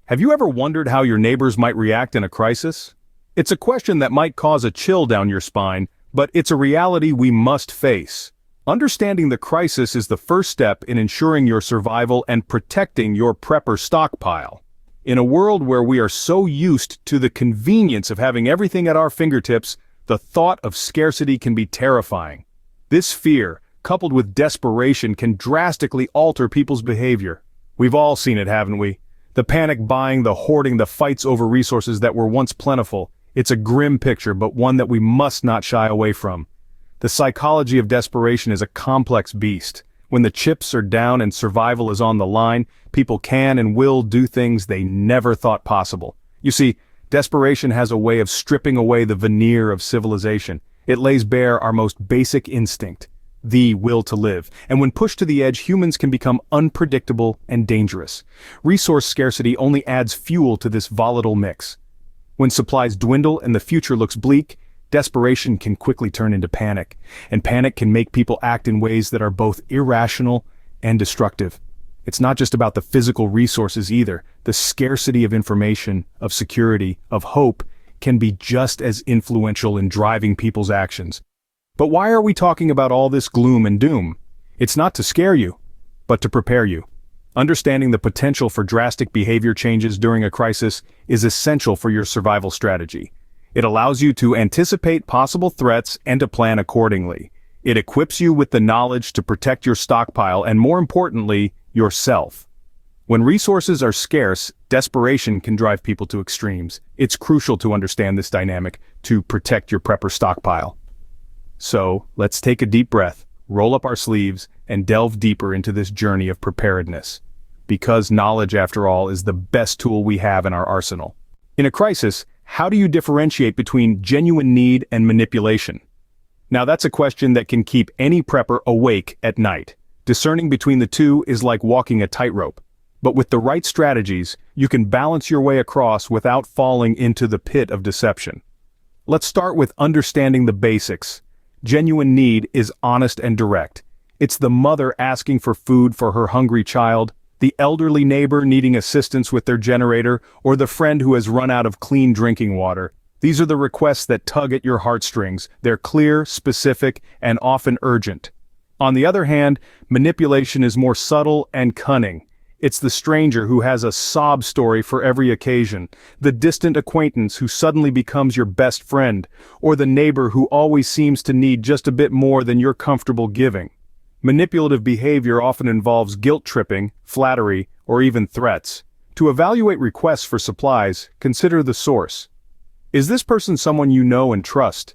Have you ever wondered how your neighbors might react in a crisis? It's a question that might cause a chill down your spine, but it's a reality we must face. Understanding the crisis is the first step in ensuring your survival and protecting your prepper stockpile. In a world where we are so used to the convenience of having everything at our fingertips, the thought of scarcity can be terrifying. This fear, coupled with desperation, can drastically alter people's behavior. We've all seen it, haven't we? The panic buying, the hoarding, the fights over resources that were once plentiful. It's a grim picture, but one that we must not shy away from. The psychology of desperation is a complex beast. When the chips are down and survival is on the line, people can and will do things they never thought possible. You see, desperation has a way of stripping away the veneer of civilization. It lays bare our most basic instinct, the will to live. And when pushed to the edge, humans can become unpredictable and dangerous. Resource scarcity only adds fuel to this volatile mix. When supplies dwindle and the future looks bleak, desperation can quickly turn into panic. And panic can make people act in ways that are both irrational and destructive. It's not just about the physical resources either. The scarcity of information, of security, of hope can be just as influential in driving people's actions. But why are we talking about all this gloom and doom? It's not to scare you, but to prepare you. Understanding the potential for drastic behavior changes during a crisis is essential for your survival strategy. It allows you to anticipate possible threats and to plan accordingly. It equips you with the knowledge to protect your stockpile and, more importantly, yourself. When resources are scarce, desperation can drive people to extremes. It's crucial to understand this dynamic to protect your prepper stockpile. So, let's take a deep breath, roll up our sleeves, and delve deeper into this journey of preparedness. Because knowledge, after all, is the best tool we have in our arsenal. In a crisis, how do you differentiate between genuine need and manipulation? Now that's a question that can keep any prepper awake at night. Discerning between the two is like walking a tightrope. But with the right strategies, you can balance your way across without falling into the pit of deception. Let's start with understanding the basics. Genuine need is honest and direct. It's the mother asking for food for her hungry child, the elderly neighbor needing assistance with their generator, or the friend who has run out of clean drinking water. These are the requests that tug at your heartstrings. They're clear, specific, and often urgent. On the other hand, manipulation is more subtle and cunning. It's the stranger who has a sob story for every occasion, the distant acquaintance who suddenly becomes your best friend, or the neighbor who always seems to need just a bit more than you're comfortable giving. Manipulative behavior often involves guilt-tripping, flattery, or even threats. To evaluate requests for supplies, consider the source. Is this person someone you know and trust?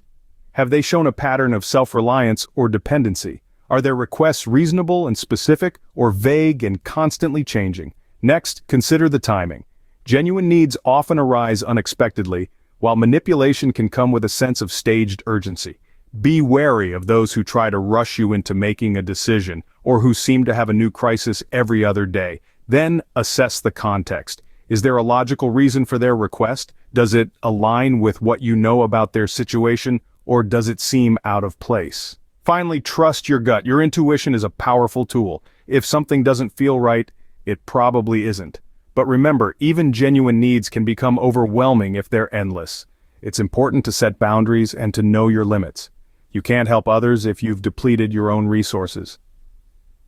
Have they shown a pattern of self-reliance or dependency? Are their requests reasonable and specific, or vague and constantly changing? Next, consider the timing. Genuine needs often arise unexpectedly, while manipulation can come with a sense of staged urgency. Be wary of those who try to rush you into making a decision, or who seem to have a new crisis every other day. Then, assess the context. Is there a logical reason for their request? Does it align with what you know about their situation, or does it seem out of place? Finally, trust your gut. Your intuition is a powerful tool. If something doesn't feel right, it probably isn't. But remember, even genuine needs can become overwhelming if they're endless. It's important to set boundaries and to know your limits. You can't help others if you've depleted your own resources.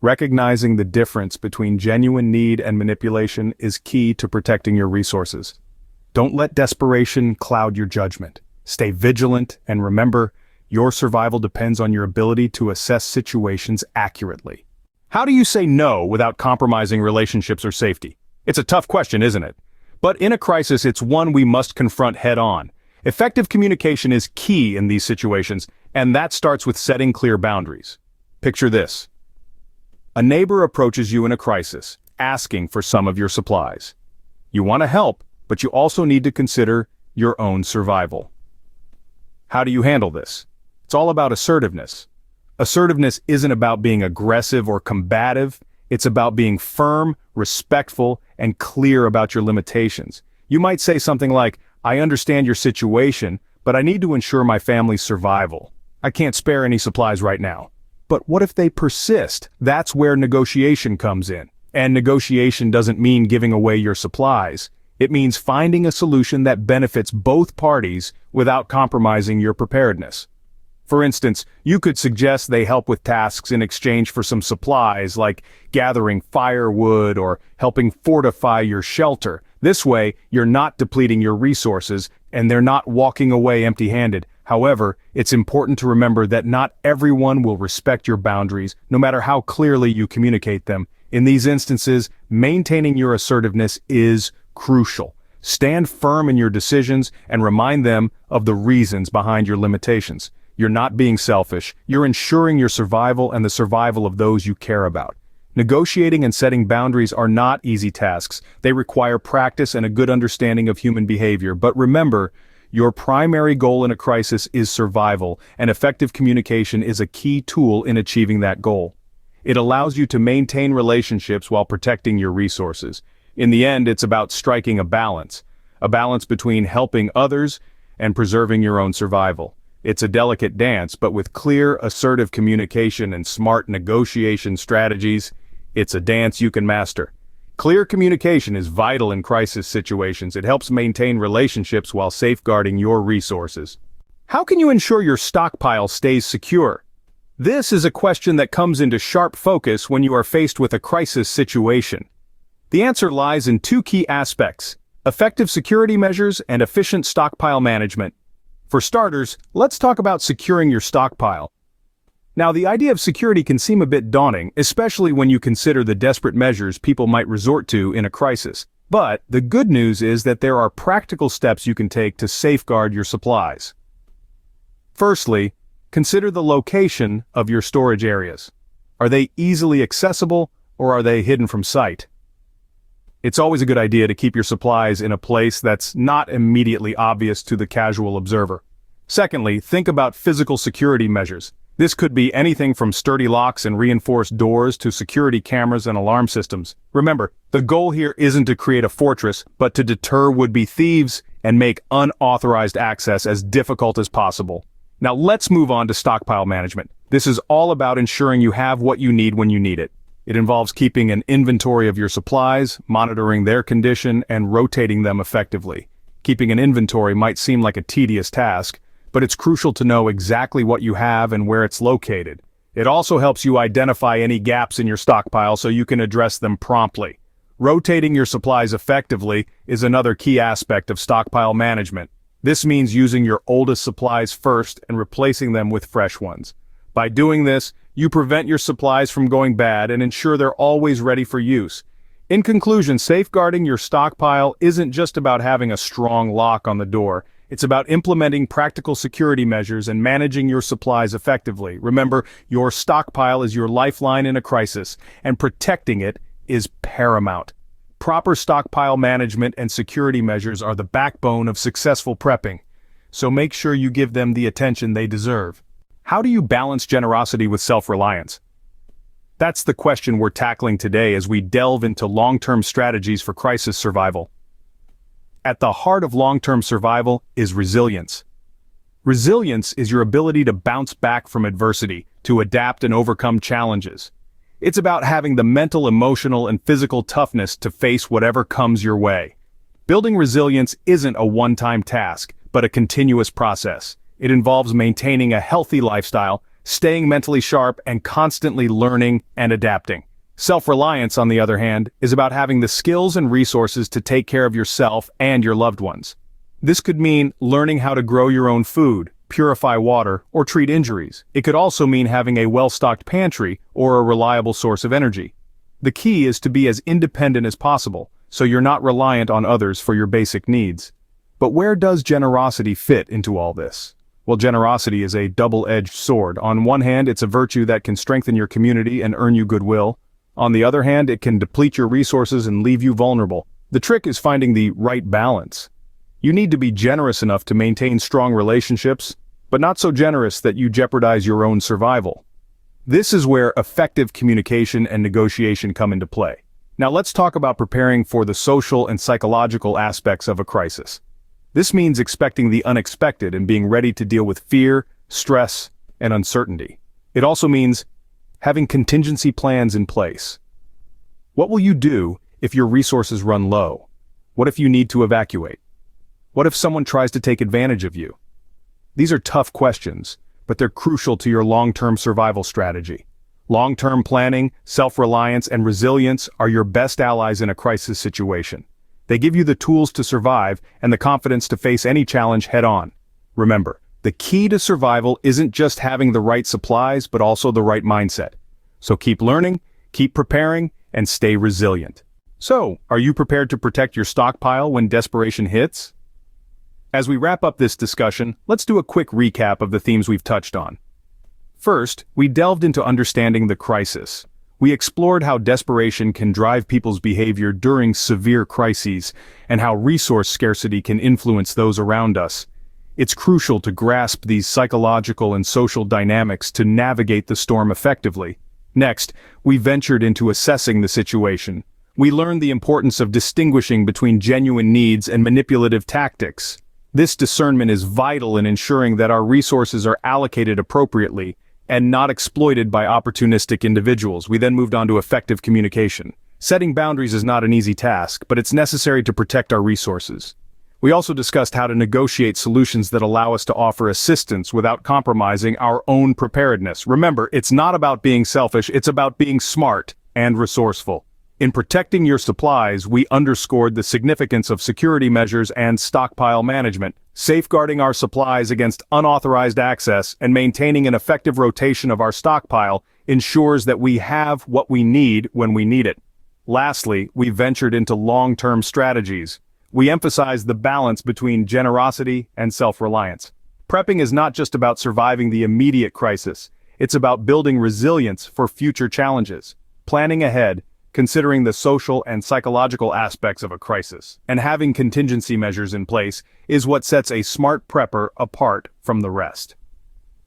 Recognizing the difference between genuine need and manipulation is key to protecting your resources. Don't let desperation cloud your judgment. Stay vigilant and remember, your survival depends on your ability to assess situations accurately. How do you say no without compromising relationships or safety? It's a tough question, isn't it? But in a crisis, it's one we must confront head-on. Effective communication is key in these situations, and that starts with setting clear boundaries. Picture this. A neighbor approaches you in a crisis, asking for some of your supplies. You want to help, but you also need to consider your own survival. How do you handle this? It's all about assertiveness. Assertiveness isn't about being aggressive or combative. It's about being firm, respectful, and clear about your limitations. You might say something like, "I understand your situation, but I need to ensure my family's survival. I can't spare any supplies right now." But what if they persist? That's where negotiation comes in. And negotiation doesn't mean giving away your supplies. It means finding a solution that benefits both parties without compromising your preparedness. For instance, you could suggest they help with tasks in exchange for some supplies like gathering firewood or helping fortify your shelter. This way, you're not depleting your resources and they're not walking away empty-handed. However, it's important to remember that not everyone will respect your boundaries, no matter how clearly you communicate them. In these instances, maintaining your assertiveness is crucial. Stand firm in your decisions and remind them of the reasons behind your limitations. You're not being selfish, you're ensuring your survival and the survival of those you care about. Negotiating and setting boundaries are not easy tasks. They require practice and a good understanding of human behavior. But remember, your primary goal in a crisis is survival, and effective communication is a key tool in achieving that goal. It allows you to maintain relationships while protecting your resources. In the end, it's about striking a balance between helping others and preserving your own survival. It's a delicate dance, but with clear, assertive communication and smart negotiation strategies, it's a dance you can master. Clear communication is vital in crisis situations. It helps maintain relationships while safeguarding your resources. How can you ensure your stockpile stays secure? This is a question that comes into sharp focus when you are faced with a crisis situation. The answer lies in two key aspects: effective security measures and efficient stockpile management. For starters, let's talk about securing your stockpile. Now, the idea of security can seem a bit daunting, especially when you consider the desperate measures people might resort to in a crisis. But the good news is that there are practical steps you can take to safeguard your supplies. Firstly, consider the location of your storage areas. Are they easily accessible, or are they hidden from sight? It's always a good idea to keep your supplies in a place that's not immediately obvious to the casual observer. Secondly, think about physical security measures. This could be anything from sturdy locks and reinforced doors to security cameras and alarm systems. Remember, the goal here isn't to create a fortress, but to deter would-be thieves and make unauthorized access as difficult as possible. Now let's move on to stockpile management. This is all about ensuring you have what you need when you need it. It involves keeping an inventory of your supplies, monitoring their condition, and rotating them effectively. Keeping an inventory might seem like a tedious task, but it's crucial to know exactly what you have and where it's located. It also helps you identify any gaps in your stockpile so you can address them promptly. Rotating your supplies effectively is another key aspect of stockpile management. This means using your oldest supplies first and replacing them with fresh ones. By doing this, you prevent your supplies from going bad and ensure they're always ready for use. In conclusion, safeguarding your stockpile isn't just about having a strong lock on the door. It's about implementing practical security measures and managing your supplies effectively. Remember, your stockpile is your lifeline in a crisis, and protecting it is paramount. Proper stockpile management and security measures are the backbone of successful prepping, so make sure you give them the attention they deserve. How do you balance generosity with self-reliance? That's the question we're tackling today as we delve into long-term strategies for crisis survival. At the heart of long-term survival is resilience. Resilience is your ability to bounce back from adversity, to adapt and overcome challenges. It's about having the mental, emotional, and physical toughness to face whatever comes your way. Building resilience isn't a one-time task, but a continuous process. It involves maintaining a healthy lifestyle, staying mentally sharp, and constantly learning and adapting. Self-reliance, on the other hand, is about having the skills and resources to take care of yourself and your loved ones. This could mean learning how to grow your own food, purify water, or treat injuries. It could also mean having a well-stocked pantry or a reliable source of energy. The key is to be as independent as possible, so you're not reliant on others for your basic needs. But where does generosity fit into all this? Well, generosity is a double-edged sword. On one hand, it's a virtue that can strengthen your community and earn you goodwill. On the other hand, it can deplete your resources and leave you vulnerable. The trick is finding the right balance. You need to be generous enough to maintain strong relationships, but not so generous that you jeopardize your own survival. This is where effective communication and negotiation come into play. Now let's talk about preparing for the social and psychological aspects of a crisis. This means expecting the unexpected and being ready to deal with fear, stress, and uncertainty. It also means having contingency plans in place. What will you do if your resources run low? What if you need to evacuate? What if someone tries to take advantage of you? These are tough questions, but they're crucial to your long-term survival strategy. Long-term planning, self-reliance, and resilience are your best allies in a crisis situation. They give you the tools to survive and the confidence to face any challenge head-on. Remember, the key to survival isn't just having the right supplies, but also the right mindset. So keep learning, keep preparing, and stay resilient. So, are you prepared to protect your stockpile when desperation hits? As we wrap up this discussion, let's do a quick recap of the themes we've touched on. First, we delved into understanding the crisis. We explored how desperation can drive people's behavior during severe crises, and how resource scarcity can influence those around us. It's crucial to grasp these psychological and social dynamics to navigate the storm effectively. Next, we ventured into assessing the situation. We learned the importance of distinguishing between genuine needs and manipulative tactics. This discernment is vital in ensuring that our resources are allocated appropriately and not exploited by opportunistic individuals. We then moved on to effective communication. Setting boundaries is not an easy task, but it's necessary to protect our resources. We also discussed how to negotiate solutions that allow us to offer assistance without compromising our own preparedness. Remember, it's not about being selfish, it's about being smart and resourceful. In protecting your supplies, we underscored the significance of security measures and stockpile management. Safeguarding our supplies against unauthorized access and maintaining an effective rotation of our stockpile ensures that we have what we need when we need it. Lastly, we ventured into long-term strategies. We emphasized the balance between generosity and self-reliance. Prepping is not just about surviving the immediate crisis, it's about building resilience for future challenges. Planning ahead, considering the social and psychological aspects of a crisis, and having contingency measures in place is what sets a smart prepper apart from the rest.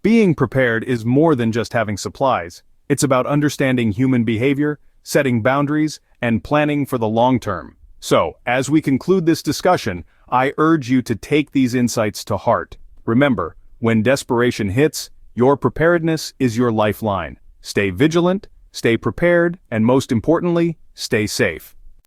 Being prepared is more than just having supplies. It's about understanding human behavior, setting boundaries, and planning for the long term. So, as we conclude this discussion, I urge you to take these insights to heart. Remember, when desperation hits, your preparedness is your lifeline. Stay vigilant, stay prepared, and most importantly, stay safe.